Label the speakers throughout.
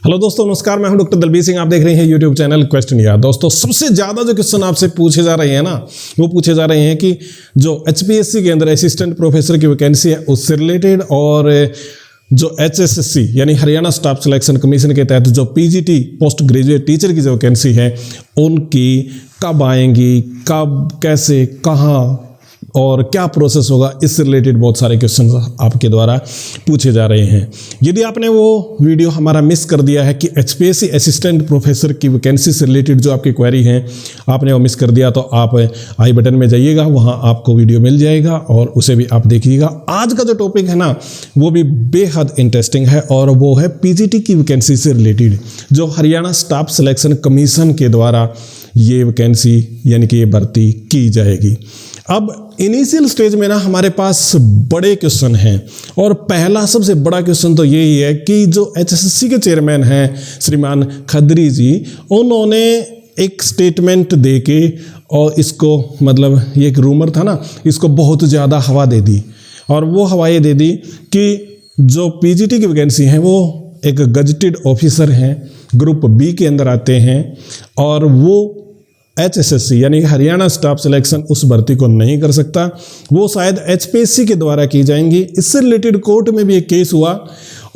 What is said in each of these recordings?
Speaker 1: Hello दोस्तों, नमस्कार। मैं हूं डॉक्टर दलबीर सिंह। आप देख रहे हैं यूट्यूब चैनल क्वेश्चन यार। दोस्तों, सबसे ज़्यादा जो क्वेश्चन आपसे पूछे जा रहे हैं ना, वो पूछे जा रहे हैं कि जो HPSC के अंदर असिस्टेंट प्रोफेसर की वैकेंसी है उससे रिलेटेड, और जो HSSC यानी हरियाणा स्टाफ सिलेक्शन कमीशन के तहत जो PGT पोस्ट ग्रेजुएट टीचर की जो वैकेंसी है उनकी कब आएंगी, कब, कैसे, कहाँ और क्या प्रोसेस होगा, इससे रिलेटेड बहुत सारे क्वेश्चन आपके द्वारा पूछे जा रहे हैं। यदि आपने वो वीडियो हमारा मिस कर दिया है कि HPSC असिस्टेंट प्रोफेसर की वैकेंसी से रिलेटेड जो आपकी क्वेरी है आपने वो मिस कर दिया, तो आप आई बटन में जाइएगा, वहाँ आपको वीडियो मिल जाएगा और उसे भी आप देखिएगा। आज का जो टॉपिक है ना, वो भी बेहद इंटरेस्टिंग है और वो है PGT की वैकेंसी से रिलेटेड, जो हरियाणा स्टाफ सिलेक्शन कमीशन के द्वारा ये वैकेंसी यानी कि ये भर्ती की जाएगी। अब इनिशियल स्टेज में ना हमारे पास बड़े क्वेश्चन हैं, और पहला सबसे बड़ा क्वेश्चन तो यही है कि जो HSSC के चेयरमैन हैं श्रीमान खत्री जी, उन्होंने एक स्टेटमेंट देके और इसको, मतलब ये एक रूमर था ना, इसको बहुत ज़्यादा हवा दे दी। और वो हवा ये दे दी कि जो PGT की वैकेंसी है वो एक गजटेड ऑफिसर हैं, ग्रुप B के अंदर आते हैं, और वो HSSC यानी हरियाणा स्टाफ सिलेक्शन उस भर्ती को नहीं कर सकता, वो शायद HPSC के द्वारा की जाएंगी। इससे रिलेटेड कोर्ट में भी एक केस हुआ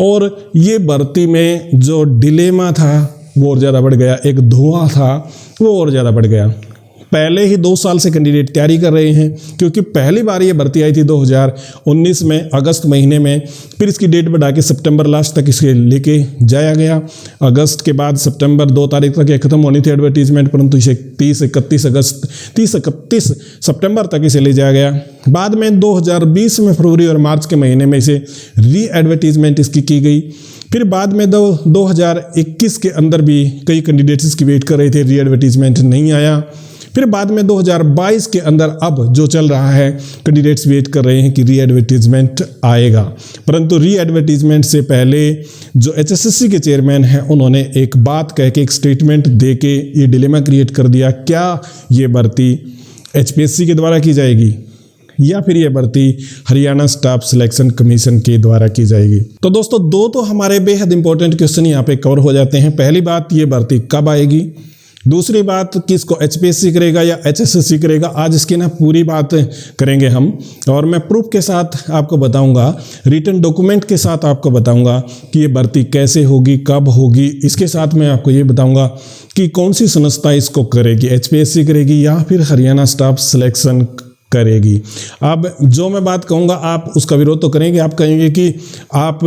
Speaker 1: और ये भर्ती में जो डिलेमा था वो और ज़्यादा बढ़ गया, एक धुआं था वो और ज़्यादा बढ़ गया। पहले ही 2 साल से कैंडिडेट तैयारी कर रहे हैं, क्योंकि पहली बार ये भर्ती आई थी 2019 में अगस्त महीने में, फिर इसकी डेट बढ़ा के सितंबर लास्ट तक इसे लेके जाया गया। अगस्त के बाद सितंबर 2 तारीख तक ये खत्म होनी थी एडवर्टीजमेंट, परंतु इसे 30-31 सितंबर तक इसे ले जाया गया। बाद में 2020 में फरवरी और मार्च के महीने में इसे री एडवर्टीजमेंट इसकी की गई। फिर बाद में 2021 के अंदर भी कई कैंडिडेट्स इसकी वेट कर रहे थे, री एडवर्टीजमेंट नहीं आया। फिर बाद में 2022 के अंदर अब जो चल रहा है, कैंडिडेट्स वेट कर रहे हैं कि री एडवर्टीजमेंट आएगा, परंतु री एडवर्टीजमेंट से पहले जो HSSC के चेयरमैन हैं उन्होंने एक बात कह के, एक स्टेटमेंट दे के ये डिलेमा क्रिएट कर दिया, क्या ये भर्ती HPSC के द्वारा की जाएगी या फिर ये भर्ती हरियाणा स्टाफ सिलेक्शन कमीशन के द्वारा की जाएगी। तो दोस्तों, दो तो हमारे बेहद इंपॉर्टेंट क्वेश्चन यहाँ पे कवर हो जाते हैं। पहली बात, ये भर्ती कब आएगी। दूसरी बात, किसको HPSC करेगा या HSSC करेगा। आज इसकी ना पूरी बात करेंगे हम, और मैं प्रूफ के साथ आपको बताऊंगा, रिटन डॉक्यूमेंट के साथ आपको बताऊंगा कि ये भर्ती कैसे होगी, कब होगी। इसके साथ मैं आपको ये बताऊंगा कि कौन सी संस्था इसको करेगी, HPSC करेगी या फिर हरियाणा स्टाफ सिलेक्शन करेगी। अब जो मैं बात कहूँगा आप उसका विरोध तो करेंगे, आप कहेंगे कि आप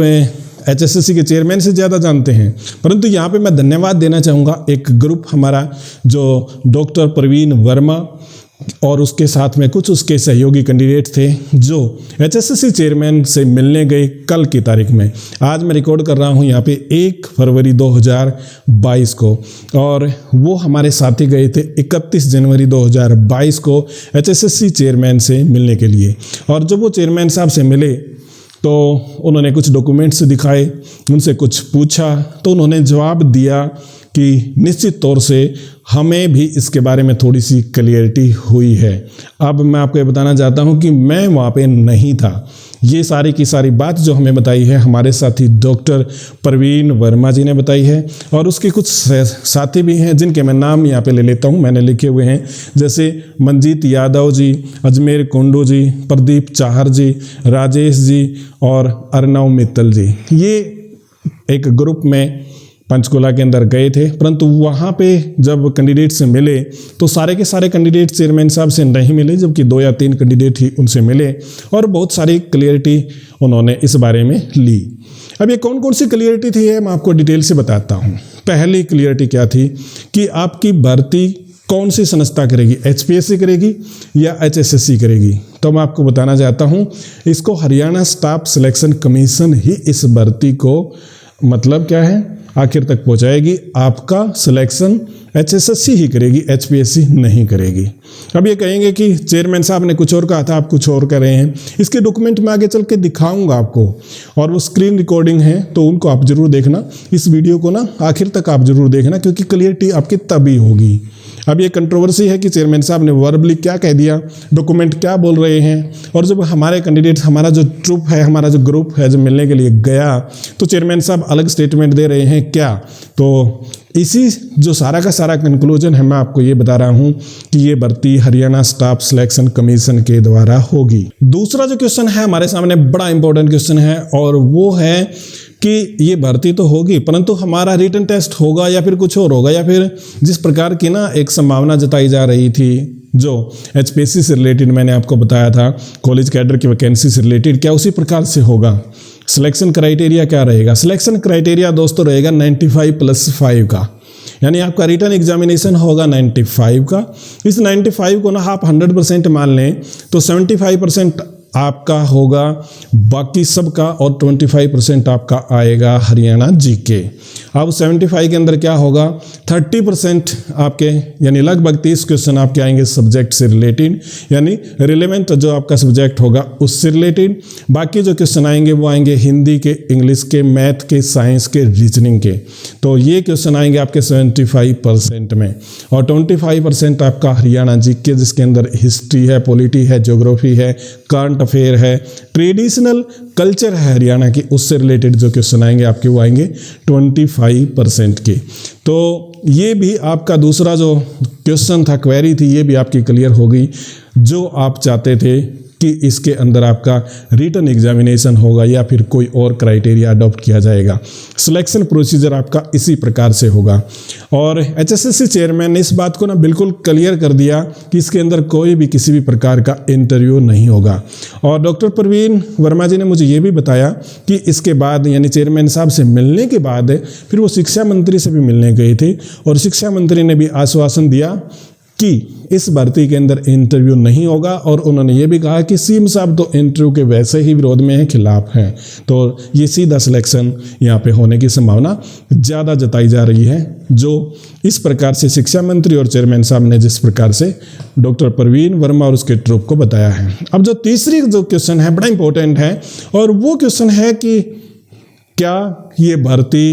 Speaker 1: HSSC के चेयरमैन से ज़्यादा जानते हैं, परंतु यहाँ पे मैं धन्यवाद देना चाहूँगा एक ग्रुप हमारा जो डॉक्टर प्रवीण वर्मा और उसके साथ में कुछ उसके सहयोगी कैंडिडेट थे जो HSSC चेयरमैन से मिलने गए कल की तारीख में। आज मैं रिकॉर्ड कर रहा हूँ यहाँ पे 1 फरवरी 2022 को, और वो हमारे साथी गए थे 31 जनवरी 2022 को HSSC चेयरमैन से मिलने के लिए। और जब वो चेयरमैन साहब से मिले तो उन्होंने कुछ डॉक्यूमेंट्स दिखाए, उनसे कुछ पूछा, तो उन्होंने जवाब दिया कि निश्चित तौर से हमें भी इसके बारे में थोड़ी सी क्लियरिटी हुई है। अब मैं आपको ये बताना चाहता हूँ कि मैं वहाँ पे नहीं था। ये सारी की सारी बात जो हमें बताई है हमारे साथी डॉक्टर प्रवीण वर्मा जी ने बताई है, और उसके कुछ साथी भी हैं जिनके मैं नाम यहाँ पे ले लेता हूँ, मैंने लिखे हुए हैं, जैसे मंजीत यादव जी, अजमेर कुंडू जी, प्रदीप चाहर जी, राजेश जी और अर्नव मित्तल जी। ये एक ग्रुप में पंचकुला के अंदर गए थे, परंतु वहाँ पे जब कैंडिडेट से मिले तो सारे के सारे कैंडिडेट चेयरमैन साहब से नहीं मिले, जबकि 2 या 3 कैंडिडेट ही उनसे मिले और बहुत सारी क्लियरिटी उन्होंने इस बारे में ली। अब ये कौन कौन सी क्लियरिटी थी है मैं आपको डिटेल से बताता हूँ। पहली क्लियरिटी क्या थी कि आपकी भर्ती कौन सी संस्था करेगी, HPSC करेगी या HSSC करेगी। तो मैं आपको बताना चाहता हूँ, इसको हरियाणा स्टाफ सिलेक्शन कमीशन ही इस भर्ती को, मतलब क्या है, आखिर तक पहुंचाएगी। आपका सिलेक्शन HSSC ही करेगी, HPSC नहीं करेगी। अब ये कहेंगे कि चेयरमैन साहब ने कुछ और कहा था, आप कुछ और कर रहे हैं। इसके डॉक्यूमेंट मैं आगे चल के दिखाऊंगा आपको, और वो स्क्रीन रिकॉर्डिंग है तो उनको आप जरूर देखना। इस वीडियो को ना आखिर तक आप जरूर देखना, क्योंकि क्लियरिटी आपकी तभी होगी। अब ये कंट्रोवर्सी है कि चेयरमैन साहब ने वर्बली क्या कह दिया, डॉक्यूमेंट क्या बोल रहे हैं, और जब हमारे कैंडिडेट, हमारा जो ट्रुप है, हमारा जो ग्रुप है, जब मिलने के लिए गया तो चेयरमैन साहब अलग स्टेटमेंट दे रहे हैं क्या। तो इसी जो सारा का सारा कंक्लूजन है, मैं आपको ये बता रहा हूँ कि ये भर्ती हरियाणा स्टाफ सिलेक्शन कमीशन के द्वारा होगी। दूसरा जो क्वेश्चन है हमारे सामने, बड़ा इंपॉर्टेंट क्वेश्चन है, और वो है कि ये भर्ती तो होगी परंतु हमारा रिटन टेस्ट होगा या फिर कुछ और होगा, या फिर जिस प्रकार की ना एक संभावना जताई जा रही थी जो HPSC से रिलेटेड मैंने आपको बताया था, कॉलेज कैडर की वैकेंसी से रिलेटेड, क्या उसी प्रकार से होगा। सिलेक्शन क्राइटेरिया क्या रहेगा? सिलेक्शन क्राइटेरिया दोस्तों रहेगा 95+5 का, यानी आपका रिटन एग्जामिनेशन होगा 95 का। इस 95 को ना आप 100% मान लें तो 75% आपका होगा बाकी सब का, और 25% आपका आएगा हरियाणा जीके। अब 75 के अंदर क्या होगा, 30% आपके यानी लगभग 30 क्वेश्चन आपके आएंगे सब्जेक्ट से रिलेटेड, यानी रिलेवेंट जो आपका सब्जेक्ट होगा उससे रिलेटेड। बाकी जो क्वेश्चन आएंगे वो आएंगे हिंदी के, इंग्लिश के, मैथ के, साइंस के, रीजनिंग के। तो ये क्वेश्चन आएंगे आपके 75% में, और 25% आपका हरियाणा जीके, जिसके अंदर हिस्ट्री है, पॉलिटी है, ज्योग्राफी है, करंट अफेयर है, ट्रेडिशनल कल्चर है हरियाणा की, उससे रिलेटेड जो क्वेश्चन आएंगे आपके वो आएंगे 25% के। तो ये भी आपका दूसरा जो क्वेश्चन था, क्वेरी थी, ये भी आपकी क्लियर हो गई। जो आप चाहते थे कि इसके अंदर आपका रिटन एग्जामिनेशन होगा या फिर कोई और क्राइटेरिया अडॉप्ट किया जाएगा, सिलेक्शन प्रोसीजर आपका इसी प्रकार से होगा। और HSSC चेयरमैन ने इस बात को ना बिल्कुल क्लियर कर दिया कि इसके अंदर कोई भी किसी भी प्रकार का इंटरव्यू नहीं होगा। और डॉक्टर प्रवीण वर्मा जी ने मुझे ये भी बताया कि इसके बाद यानी चेयरमैन साहब से मिलने के बाद फिर वो शिक्षा मंत्री से भी मिलने गए थे, और शिक्षा मंत्री ने भी आश्वासन दिया कि इस भर्ती के अंदर इंटरव्यू नहीं होगा, और उन्होंने ये भी कहा कि सीएम साहब तो इंटरव्यू के वैसे ही विरोध में हैं, खिलाफ हैं, तो ये सीधा सिलेक्शन यहाँ पे होने की संभावना ज़्यादा जताई जा रही है। जो इस प्रकार से शिक्षा मंत्री और चेयरमैन साहब ने जिस प्रकार से डॉक्टर प्रवीण वर्मा और उसके ट्रुप को बताया है। अब जो तीसरी जो क्वेश्चन है बड़ा इंपॉर्टेंट है, और वो क्वेश्चन है कि क्या ये भर्ती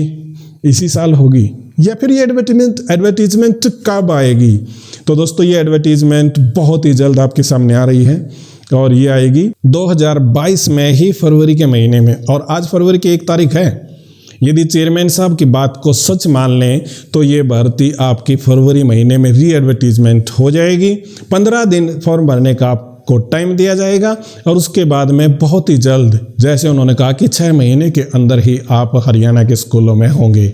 Speaker 1: इसी साल होगी या फिर ये एडवर्टीजमेंट कब आएगी। तो दोस्तों ये एडवर्टीजमेंट बहुत ही जल्द आपके सामने आ रही है, और ये आएगी 2022 में ही, फरवरी के महीने में। और आज फरवरी की 1 तारीख है। यदि चेयरमैन साहब की बात को सच मान लें तो ये भर्ती आपकी फरवरी महीने में री एडवर्टीजमेंट हो जाएगी। 15 दिन फॉर्म भरने का को टाइम दिया जाएगा, और उसके बाद में बहुत ही जल्द, जैसे उन्होंने कहा कि 6 महीने के अंदर ही आप हरियाणा के स्कूलों में होंगे।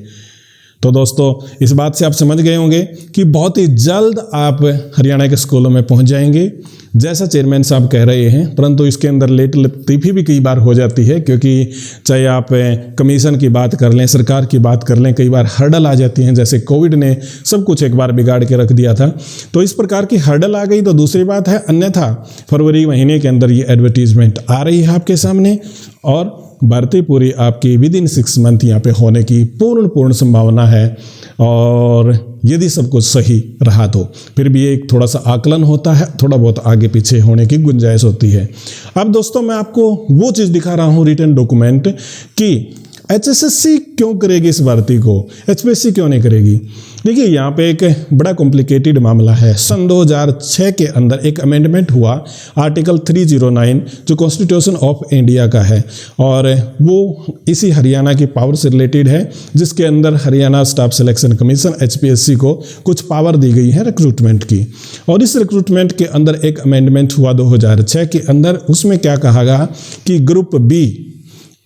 Speaker 1: तो दोस्तों इस बात से आप समझ गए होंगे कि बहुत ही जल्द आप हरियाणा के स्कूलों में पहुंच जाएंगे, जैसा चेयरमैन साहब कह रहे हैं। परंतु इसके अंदर लेट लतीफ़ी भी कई बार हो जाती है, क्योंकि चाहे आप कमीशन की बात कर लें, सरकार की बात कर लें, कई बार हर्डल आ जाती हैं, जैसे कोविड ने सब कुछ एक बार बिगाड़ के रख दिया था। तो इस प्रकार की हर्डल आ गई तो दूसरी बात है, अन्यथा फरवरी महीने के अंदर ये एडवर्टीजमेंट आ रही है आपके सामने, और भर्ती पूरी आपकी विदिन 6 मंथ यहाँ पे होने की पूर्ण संभावना है। और यदि सब कुछ सही रहा तो फिर भी एक थोड़ा सा आकलन होता है, थोड़ा बहुत आगे पीछे होने की गुंजाइश होती है। अब दोस्तों मैं आपको वो चीज़ दिखा रहा हूँ, रिटन डॉक्यूमेंट, कि HSSC क्यों करेगी इस भर्ती को, HPSC क्यों नहीं करेगी। देखिए यहाँ पे एक बड़ा कॉम्प्लिकेटेड मामला है। सन 2006 के अंदर एक अमेंडमेंट हुआ आर्टिकल 309 जो कॉन्स्टिट्यूशन ऑफ इंडिया का है, और वो इसी हरियाणा की पावर से रिलेटेड है, जिसके अंदर Haryana Staff Selection commission HPSC को कुछ पावर दी गई है रिक्रूटमेंट की। और इस रिक्रूटमेंट के अंदर एक अमेंडमेंट हुआ 2006 के अंदर। उसमें क्या कहा गया कि ग्रुप बी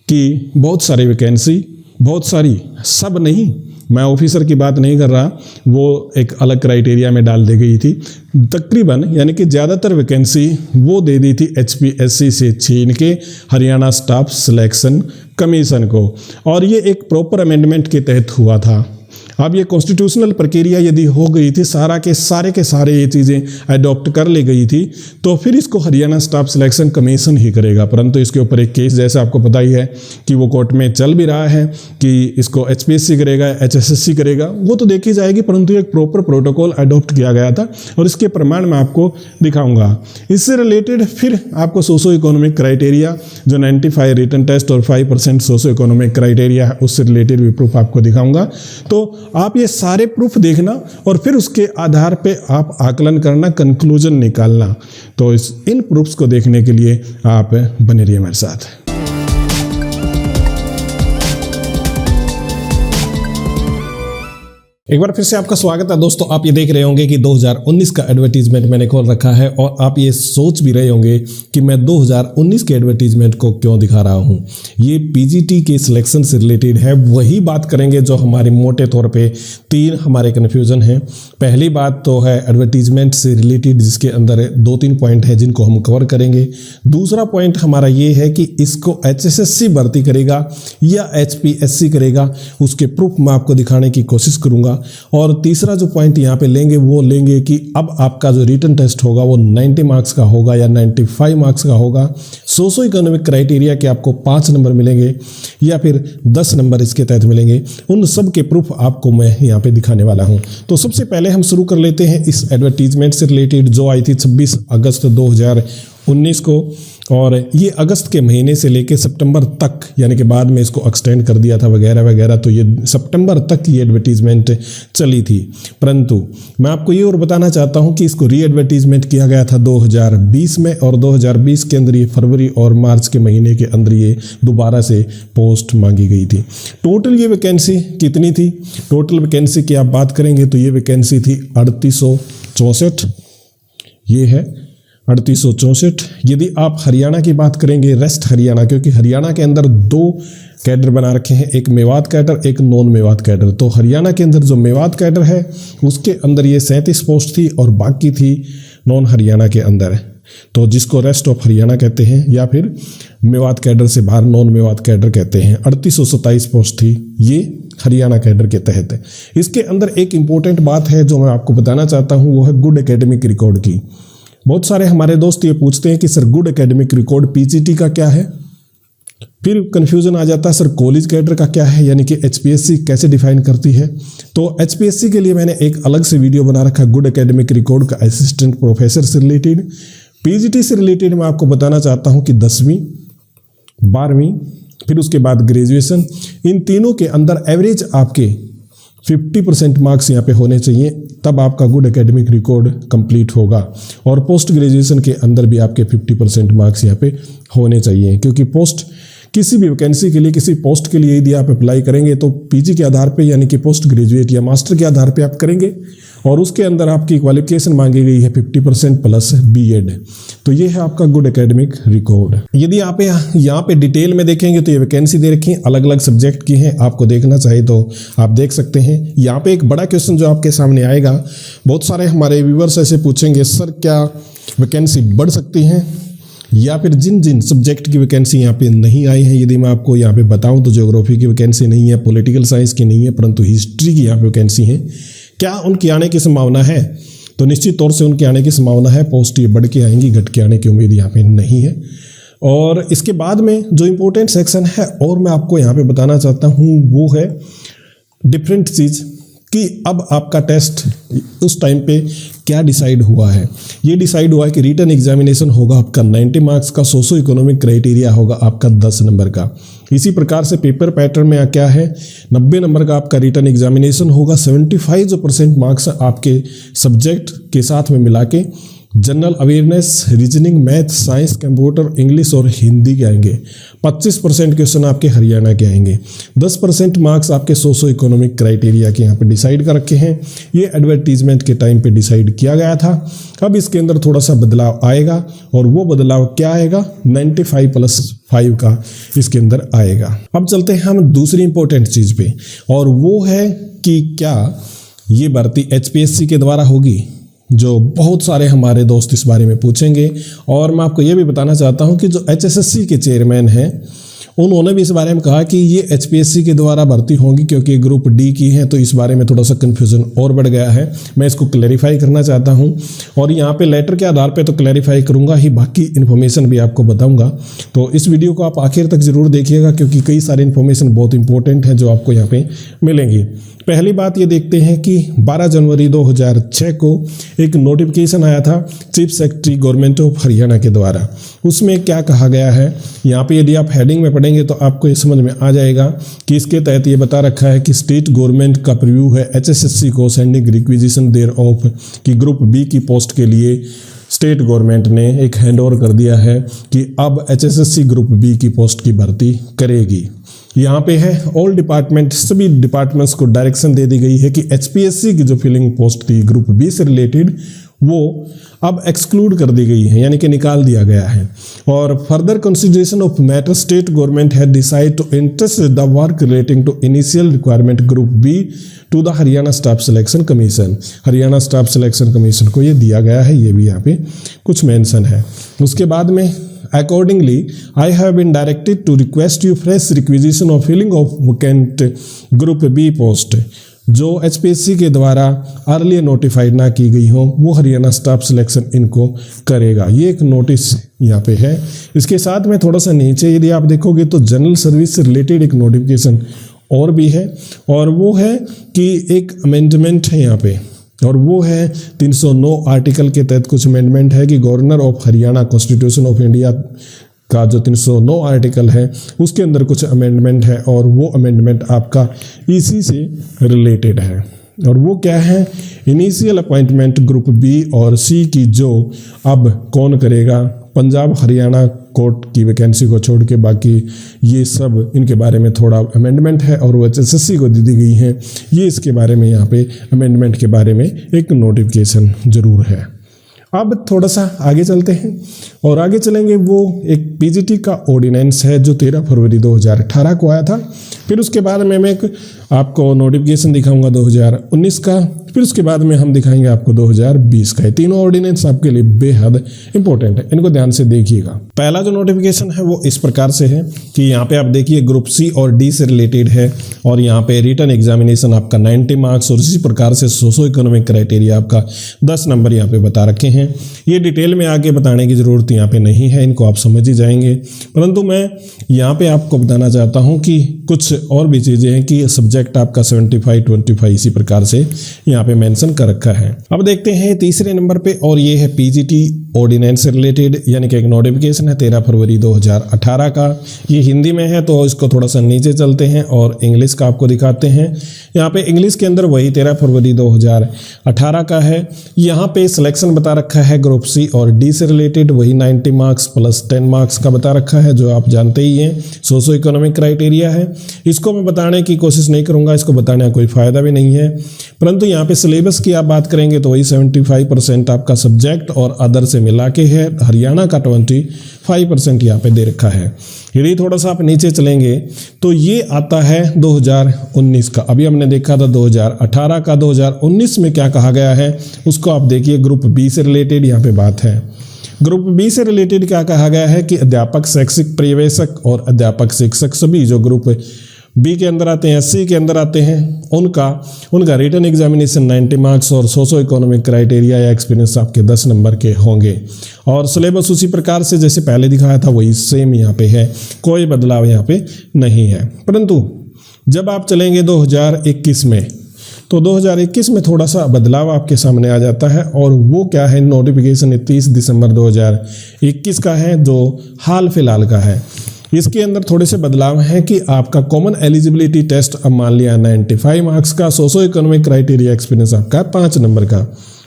Speaker 1: की बहुत सारी वैकेंसी, बहुत सारी, सब नहीं, मैं ऑफिसर की बात नहीं कर रहा, वो एक अलग क्राइटेरिया में डाल दी गई थी, तकरीबन यानी कि ज़्यादातर वैकेंसी वो दे दी थी HPSC से छीन के हरियाणा स्टाफ सिलेक्शन कमीशन को। और ये एक प्रॉपर अमेंडमेंट के तहत हुआ था। अब ये कॉन्स्टिट्यूशनल प्रक्रिया यदि हो गई थी, सारा के सारे ये चीज़ें अडॉप्ट कर ली गई थी, तो फिर इसको हरियाणा स्टाफ सिलेक्शन कमीशन ही करेगा। परंतु इसके ऊपर एक केस, जैसे आपको पता ही है कि वो कोर्ट में चल भी रहा है कि इसको HPSC करेगा, HSSC करेगा, वो तो देखी जाएगी। परंतु एक प्रॉपर प्रोटोकॉल अडॉप्ट किया गया था, और इसके प्रमाण मैं आपको दिखाऊंगा। इससे रिलेटेड फिर आपको सोशो इकोनॉमिक क्राइटेरिया जो 95 रिटन टेस्ट और 5% सोशो इकोनॉमिक क्राइटेरिया है, उससे रिलेटेड भी प्रूफ आपको दिखाऊंगा। तो आप ये सारे प्रूफ देखना और फिर उसके आधार पे आप आकलन करना, कंक्लूजन निकालना। तो इन प्रूफ्स को देखने के लिए आप बने रहिए हमारे साथ। एक बार फिर से आपका स्वागत है दोस्तों। आप ये देख रहे होंगे कि 2019 का एडवर्टीजमेंट मैंने खोल रखा है और आप ये सोच भी रहे होंगे कि मैं 2019 के एडवर्टीजमेंट को क्यों दिखा रहा हूँ। ये पीजीटी के सिलेक्शन से रिलेटेड है। वही बात करेंगे जो हमारे मोटे तौर पे 3 हमारे कन्फ्यूजन हैं। पहली बात तो है एडवर्टीजमेंट से रिलेटेड, जिसके अंदर 2-3 पॉइंट हैं जिनको हम कवर करेंगे। दूसरा पॉइंट हमारा ये है कि इसको HSSC भर्ती करेगा या HPSC करेगा, उसके प्रूफ मैं आपको दिखाने की कोशिश करूँगा। और तीसरा जो पॉइंट यहाँ पे लेंगे वो लेंगे कि अब आपका जो रिटन टेस्ट होगा वो 90 मार्क्स का होगा या 95 मार्क्स का होगा। सोशो इकोनॉमिक क्राइटेरिया के आपको 5 नंबर मिलेंगे या फिर 10 नंबर इसके तहत मिलेंगे। उन सब के प्रूफ आपको मैं यहाँ पे दिखाने वाला हूँ। तो सबसे पहले हम शुरू कर लेते हैं इस एडवर्टीजमेंट से रिलेटेड जो आई थी 26 अगस्त 2019 को, और ये अगस्त के महीने से लेके सितंबर तक, यानी कि बाद में इसको एक्सटेंड कर दिया था वगैरह वगैरह, तो ये सितंबर तक ये एडवर्टीजमेंट चली थी। परंतु मैं आपको ये और बताना चाहता हूँ कि इसको री एडवर्टीजमेंट किया गया था 2020 में, और 2020 के अंदर ये फरवरी और मार्च के महीने के अंदर ये दोबारा से पोस्ट मांगी गई थी। टोटल ये वैकेंसी कितनी थी? टोटल वैकेंसी की आप बात करेंगे तो ये वैकेंसी थी 3864। ये है 3864। यदि आप हरियाणा की बात करेंगे, रेस्ट हरियाणा, क्योंकि हरियाणा के अंदर 2 कैडर बना रखे हैं, एक मेवात कैडर, एक नॉन मेवात कैडर। तो हरियाणा के अंदर जो मेवात कैडर है उसके अंदर ये 37 पोस्ट थी और बाकी थी नॉन हरियाणा के अंदर, तो जिसको रेस्ट ऑफ हरियाणा कहते हैं या फिर मेवात कैडर से बाहर नॉन मेवात कैडर कहते हैं। 3827 पोस्ट थी ये हरियाणा कैडर के तहत। इसके अंदर एक इम्पोर्टेंट बात है जो मैं आपको बताना चाहता हूँ, वो है गुड एकेडमिक रिकॉर्ड की। बहुत सारे हमारे दोस्त ये पूछते हैं कि sir good academic record PGT का क्या है? फिर कंफ्यूजन आ जाता है सर कॉलेज कैडर का क्या है, यानी कि HPSC कैसे डिफाइन करती है। तो HPSC के लिए मैंने एक अलग से वीडियो बना रखा गुड एकेडमिक रिकॉर्ड का असिस्टेंट प्रोफेसर से रिलेटेड। पीजीटी से रिलेटेड मैं आपको बताना चाहता हूँ कि 10वीं 12वीं फिर उसके बाद ग्रेजुएशन, इन तीनों के अंदर एवरेज आपके 50% मार्क्स यहाँ पे होने चाहिए, तब आपका गुड एकेडमिक रिकॉर्ड कंप्लीट होगा। और पोस्ट ग्रेजुएशन के अंदर भी आपके 50% मार्क्स यहाँ पे होने चाहिए, क्योंकि पोस्ट किसी भी वैकेंसी के लिए, किसी पोस्ट के लिए यदि आप अप्लाई करेंगे तो पीजी के आधार पे, यानी कि पोस्ट ग्रेजुएट या मास्टर के आधार पे आप करेंगे, और उसके अंदर आपकी क्वालिफिकेशन मांगी गई है 50% प्लस बीएड। तो ये है आपका गुड एकेडमिक रिकॉर्ड। यदि आप यहाँ पे डिटेल में देखेंगे तो ये वैकेंसी दे रखी है, अलग अलग सब्जेक्ट की हैं। आपको देखना चाहिए तो आप देख सकते हैं। यहाँ पे एक बड़ा क्वेश्चन जो आपके सामने आएगा, बहुत सारे हमारे व्यूअर्स ऐसे पूछेंगे सर क्या वैकेंसी बढ़ सकती हैं, या फिर जिन जिन सब्जेक्ट की वैकेंसी यहाँ पे नहीं आई है, यदि मैं आपको यहाँ पे बताऊँ तो ज्योग्राफी की वैकेंसी नहीं है, पॉलिटिकल साइंस की नहीं है, परंतु हिस्ट्री की यहाँ पे वैकेंसी है, क्या उनकी आने की संभावना है? तो निश्चित तौर से उनके आने की संभावना है। पोस्ट ये बढ़ के आएंगी, घट के आने की उम्मीद यहाँ पे नहीं है। और इसके बाद में जो इम्पोर्टेंट सेक्शन है और मैं आपको यहाँ पे बताना चाहता हूँ वो है डिफरेंट चीज़ कि अब आपका टेस्ट उस टाइम पे क्या डिसाइड हुआ है। ये डिसाइड हुआ है कि रिटन एग्जामिनेशन होगा आपका 90 मार्क्स का, सोशो इकोनॉमिक क्राइटेरिया होगा आपका 10 नंबर का। इसी प्रकार से पेपर पैटर्न में क्या है, 90 नंबर का आपका रिटन एग्जामिनेशन होगा, 75% मार्क्स आपके सब्जेक्ट के साथ में मिला के general awareness, reasoning, math, science, computer, English और हिंदी के आएंगे। 25% क्वेश्चन आपके हरियाणा के आएंगे। 10% मार्क्स आपके सोशो इकोनॉमिक क्राइटेरिया के यहाँ पे डिसाइड कर रखे हैं। ये एडवर्टीजमेंट के टाइम पे डिसाइड किया गया था। अब इसके अंदर थोड़ा सा बदलाव आएगा, और वो बदलाव क्या आएगा, 95+5 का इसके अंदर आएगा। अब चलते हैं हम दूसरी इंपॉर्टेंट चीज़ पे, और वो है कि क्या ये भर्ती HPSC के द्वारा होगी, जो बहुत सारे हमारे दोस्त इस बारे में पूछेंगे। और मैं आपको ये भी बताना चाहता हूँ कि जो HSSC के चेयरमैन हैं उन्होंने भी इस बारे में कहा कि ये HPSC के द्वारा भर्ती होंगी, क्योंकि ग्रुप डी की है, तो इस बारे में थोड़ा सा कन्फ्यूज़न और बढ़ गया है। मैं इसको क्लैरिफाई करना चाहता हूँ, और यहाँ पे लेटर के आधार पे तो क्लैरिफाई करूँगा ही, बाकी इन्फॉर्मेशन भी आपको बताऊँगा। तो इस वीडियो को आप आखिर तक ज़रूर देखिएगा, क्योंकि कई सारी इन्फॉर्मेशन बहुत इंपॉर्टेंट है जो आपको यहाँ पे मिलेंगी। पहली बात ये देखते हैं कि 12 जनवरी 2006 को एक नोटिफिकेशन आया था chief secretary government of Haryana के द्वारा। उसमें क्या कहा गया है, यहाँ पे यदि आप हेडिंग में पढ़ेंगे तो आपको ये समझ में आ जाएगा कि इसके तहत ये बता रखा है कि स्टेट गवर्नमेंट का प्रीव्यू है HSSC को सेंडिंग रिक्विजिशन देयर ऑफ कि ग्रुप बी की पोस्ट के लिए स्टेट गवर्नमेंट ने एक हैंडओवर कर दिया है कि अब HSSC ग्रुप बी की पोस्ट की भर्ती करेगी। यहाँ पे है ऑल डिपार्टमेंट, सभी डिपार्टमेंट्स को डायरेक्शन दे दी गई है कि HPSC की जो फिलिंग पोस्ट थी ग्रुप बी से रिलेटेड वो अब एक्सक्लूड कर दी गई है, यानी कि निकाल दिया गया है। और further consideration of matter state government had decide to entrust the work relating to initial requirement group B to the Haryana Staff Selection Commission. Haryana Staff Selection Commission को ये दिया गया है, ये भी यहाँ पे कुछ मेंशन है। उसके बाद में Accordingly, I have been directed to request you fresh requisition of filling of vacant Group B post जो HPSC के द्वारा अर्ली नोटिफाइड ना की गई हो वो हरियाणा स्टाफ सिलेक्शन इनको करेगा। ये एक नोटिस यहाँ पे है। इसके साथ में थोड़ा सा नीचे यदि आप देखोगे तो जनरल सर्विस से रिलेटेड एक नोटिफिकेशन और भी है, और वो है कि एक अमेंडमेंट है यहाँ पे, और वो है 309 आर्टिकल के तहत कुछ अमेंडमेंट है कि governor of Haryana constitution of India का जो 309 आर्टिकल है उसके अंदर कुछ अमेंडमेंट है, और वो अमेंडमेंट आपका इसी से रिलेटेड है। और वो क्या है, इनिशियल अपॉइंटमेंट ग्रुप बी और सी की जो अब कौन करेगा, पंजाब हरियाणा कोर्ट की वैकेंसी को छोड़ के बाकी ये सब इनके बारे में थोड़ा अमेंडमेंट है, और वो HSSC को दी गई है। ये इसके बारे में यहाँ पे अमेंडमेंट के बारे में एक नोटिफिकेशन जरूर है। अब थोड़ा सा आगे चलते हैं, और आगे चलेंगे वो एक PGT का ऑर्डिनेंस है जो 13 फरवरी 2018 को आया था। फिर उसके बाद में मैं एक आपको नोटिफिकेशन दिखाऊंगा 2019 का, फिर उसके बाद में हम दिखाएंगे आपको 2020 का। ये तीनों ऑर्डिनेंस आपके लिए बेहद इंपॉर्टेंट है, इनको ध्यान से देखिएगा। पहला जो नोटिफिकेशन है वो इस प्रकार से है कि यहाँ पे आप देखिए ग्रुप सी और डी से रिलेटेड है, और यहाँ पे रिटन एग्जामिनेशन आपका 90 मार्क्स, और इसी प्रकार से सोशो इकोनॉमिक क्राइटेरिया आपका 10 नंबर यहाँ पे बता रखे हैं। ये डिटेल में आगे बताने की जरूरत यहाँ पे नहीं है, इनको आप समझ ही जाएंगे। परंतु मैं यहाँ पे आपको बताना चाहता हूँ कि कुछ और भी चीज़ें हैं कि सब्जेक्ट आपका 75-25 इसी प्रकार से यहाँ पे मेंशन कर रखा है। अब देखते हैं तीसरे नंबर पे, और ये है PGT ऑर्डिनेंस से रिलेटेड, यानी कि एक नोटिफिकेशन है 13 फरवरी 2018 का। ये हिंदी में है तो इसको थोड़ा सा नीचे चलते हैं और इंग्लिश का आपको दिखाते हैं। यहाँ पे इंग्लिश के अंदर वही 13 फरवरी 2018 का है। यहाँ पे सिलेक्शन बता रखा है ग्रुप सी और डी से रिलेटेड, वही 90 मार्क्स प्लस 10 मार्क्स का बता रखा है, जो आप जानते ही हैं सोशो इकोनॉमिक क्राइटेरिया है। इसको मैं बताने की कोशिश नहीं करूँगा, इसको बताने का कोई फ़ायदा भी नहीं है। परंतु यहाँ पे सिलेबस की आप बात करेंगे तो वही 75% आपका सब्जेक्ट और अदर से मिला के है। हरियाणा का 25% यहाँ पे दे रखा है। यदि थोड़ा सा आप नीचे चलेंगे तो ये आता है 2019 का। अभी हमने देखा था 2018 का, 2019 में क्या कहा गया है उसको आप देखिए। ग्रुप बी से रिलेटेड यहाँ पे बात है। ग्रुप बी से रिलेटेड क्या कहा गया है कि अध्यापक, शैक्षिक पर्यवेक्षक और अध्यापक शिक्षक सभी जो ग्रुप बी के अंदर आते हैं, सी के अंदर आते हैं, उनका रिटन एग्जामिनेशन 90 मार्क्स और सोशो इकोनॉमिक क्राइटेरिया या एक्सपीरियंस आपके 10 नंबर के होंगे। और सिलेबस उसी प्रकार से जैसे पहले दिखाया था वही सेम यहाँ पे है, कोई बदलाव यहाँ पे नहीं है। परंतु जब आप चलेंगे 2021 में तो 2021 में थोड़ा सा बदलाव आपके सामने आ जाता है, और वो क्या है, नोटिफिकेशन 30 दिसंबर 2021 का है जो हाल फिलहाल का है। इसके अंदर थोड़े से बदलाव हैं कि आपका कॉमन एलिजिबिलिटी टेस्ट अब मान लिया 95 मार्क्स का, सोशो इकोनॉमिक क्राइटेरिया एक्सपीरियंस आपका 5 नंबर का।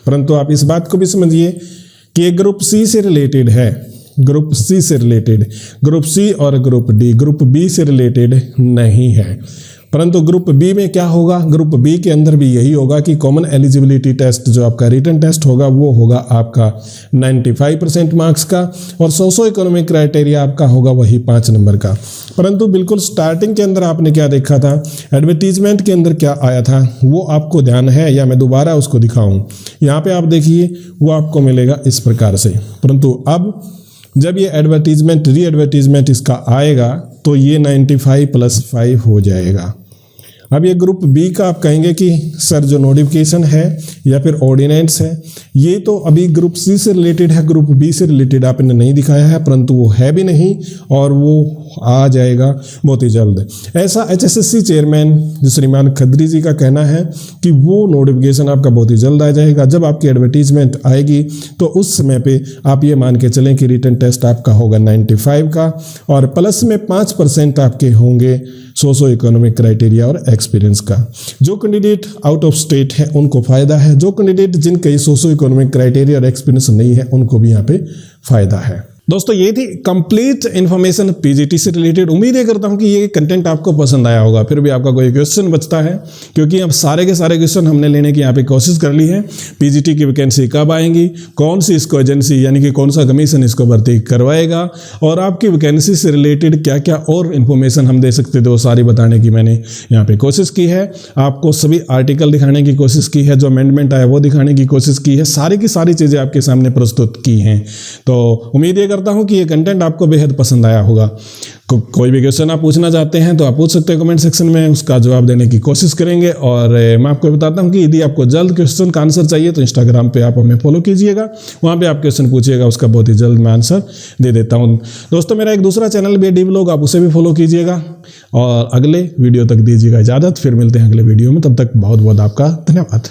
Speaker 1: परंतु आप इस बात को भी समझिए कि ग्रुप सी से रिलेटेड है, ग्रुप सी से रिलेटेड, ग्रुप सी और ग्रुप डी, ग्रुप बी से रिलेटेड नहीं है। परंतु ग्रुप बी में क्या होगा, ग्रुप बी के अंदर भी यही होगा कि कॉमन एलिजिबिलिटी टेस्ट जो आपका रिटन टेस्ट होगा वो होगा आपका 95% मार्क्स का, और सोशो इकोनॉमिक क्राइटेरिया आपका होगा वही 5 नंबर का। परंतु बिल्कुल स्टार्टिंग के अंदर आपने क्या देखा था, एडवर्टीजमेंट के अंदर क्या आया था वो आपको ध्यान है या मैं दोबारा उसको दिखाऊं? यहाँ पे आप देखिए वो आपको मिलेगा इस प्रकार से। परंतु अब जब ये एडवर्टीजमेंट री एडवर्टीजमेंट इसका आएगा तो ये 95 + 5 हो जाएगा। अब ये ग्रुप बी का आप कहेंगे कि सर जो नोटिफिकेशन है या फिर ऑर्डिनेंस है ये तो अभी ग्रुप सी से रिलेटेड है, ग्रुप बी से रिलेटेड आपने नहीं दिखाया है, परंतु वो है भी नहीं और वो आ जाएगा बहुत ही जल्द। ऐसा HSSC चेयरमैन जो श्रीमान खत्री जी का कहना है कि वो नोटिफिकेशन आपका बहुत ही जल्द आ जाएगा। जब आपकी एडवर्टीजमेंट आएगी तो उस समय पे आप ये मान के चलें कि रिटन टेस्ट आपका होगा 95 का और प्लस में 5% आपके होंगे सोशो इकोनॉमिक क्राइटेरिया और एक्सपीरियंस का। जो कैंडिडेट आउट ऑफ स्टेट है उनको फ़ायदा है, जो कैंडिडेट जिनके सोशो इकोनॉमिक क्राइटेरिया और एक्सपीरियंस नहीं है उनको भी यहाँ पे फ़ायदा है। दोस्तों ये थी कंप्लीट इन्फॉर्मेशन पीजीटी से रिलेटेड। उम्मीद ये करता हूँ कि ये कंटेंट आपको पसंद आया होगा। फिर भी आपका कोई क्वेश्चन बचता है, क्योंकि अब सारे के सारे क्वेश्चन हमने लेने की यहाँ पे कोशिश कर ली है। पीजीटी की वैकेंसी कब आएंगी, कौन सी इसको एजेंसी यानी कि कौन सा कमीशन इसको भर्ती करवाएगा और आपकी वैकेंसी से रिलेटेड क्या क्या और इन्फॉर्मेशन हम दे सकते थे वो सारी बताने की मैंने यहाँ पे कोशिश की है। आपको सभी आर्टिकल दिखाने की कोशिश की है, जो अमेंडमेंट आया वो दिखाने की कोशिश की है, सारी की सारी चीज़ें आपके सामने प्रस्तुत की हैं। तो उम्मीद करता हूं कि ये कंटेंट आपको बेहद पसंद आया होगा। कोई भी क्वेश्चन आप पूछना चाहते हैं तो आप पूछ सकते हैं कमेंट सेक्शन में, उसका जवाब देने की कोशिश करेंगे। और मैं आपको बताता हूं कि यदि आपको जल्द क्वेश्चन का आंसर चाहिए तो इंस्टाग्राम पे आप हमें फॉलो कीजिएगा, वहां पे आप क्वेश्चन पूछिएगा, उसका बहुत ही जल्द मैं आंसर दे देता हूं। दोस्तों मेरा एक दूसरा चैनल भी है डी व्लॉग, आप उसे भी फॉलो कीजिएगा और अगले वीडियो तक दीजिएगा इजाज़त। फिर मिलते हैं अगले वीडियो में, तब तक बहुत बहुत आपका धन्यवाद।